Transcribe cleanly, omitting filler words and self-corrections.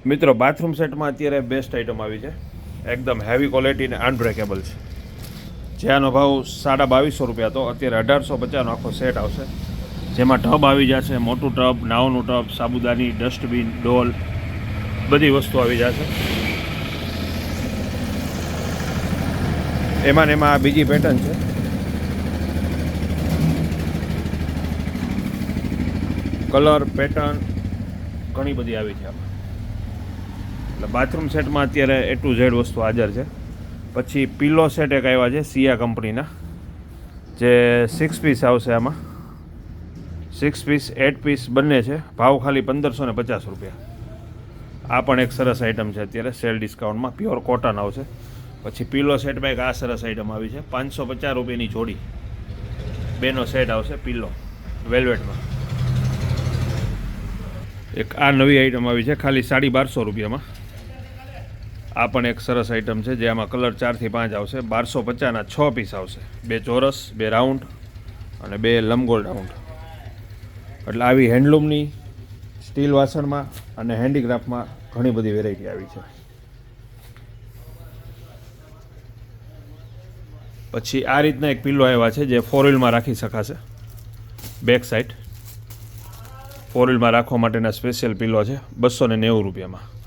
મિત્રો બાથરૂમ સેટમાં અત્યારે બેસ્ટ આઇટમ આવી છે, એકદમ હેવી ક્વોલિટી ને અનબ્રેકેબલ છે. જેનો ભાવ 2250 રૂપિયા હતો, અત્યારે 1850નો આખો સેટ આવશે. જેમાં ટબ આવી જશે, મોટું ટબ, નાવનું ટબ, સાબુદાની, ડસ્ટબિન, ડોલ, બધી વસ્તુ આવી જશે. એમાં ને એમાં આ બીજી પેટર્ન છે. કલર પેટર્ન ઘણી બધી આવી છે આમાં. એટલે બાથરૂમ સેટમાં અત્યારે A to Z વસ્તુ હાજર છે. પછી પિલો સેટ એક આવ્યા છે સિયા કંપનીના, જે 6 પીસ આવશે. આમાં 6 પીસ 8 પીસ બંને છે. ભાવ ખાલી 1550 રૂપિયા. આ પણ એક સરસ આઇટમ છે, અત્યારે સેલ ડિસ્કાઉન્ટમાં પ્યોર કોટન આવશે. પછી પિલો સેટમાં એક આ સરસ આઇટમ આવી છે, 550 રૂપિયાની જોડી, બેનો સેટ આવશે પિલો વેલ્વેટમાં. એક આ નવી આઇટમ આવી છે ખાલી 1250 રૂપિયામાં. આ પણ એક સરસ આઇટમ છે, જે આમાં કલર 4 થી 5 આવશે. 1250ના 6 પીસ આવશે, 2 ચોરસ, 2 રાઉન્ડ અને 2 લંબગોળ રાઉન્ડ. એટલે આવી હેન્ડલૂમની સ્ટીલ વાસણમાં અને હેન્ડીક્રાફ્ટમાં ઘણી બધી વેરાયટી આવી છે. પછી આ રીતના એક પિલ્લો આવ્યા છે, જે 4 વ્હીલમાં રાખી શકાશે. બેક સાઈડ 4 વ્હીલમાં રાખવા માટેના સ્પેશિયલ પિલ્લો છે, 290 રૂપિયામાં.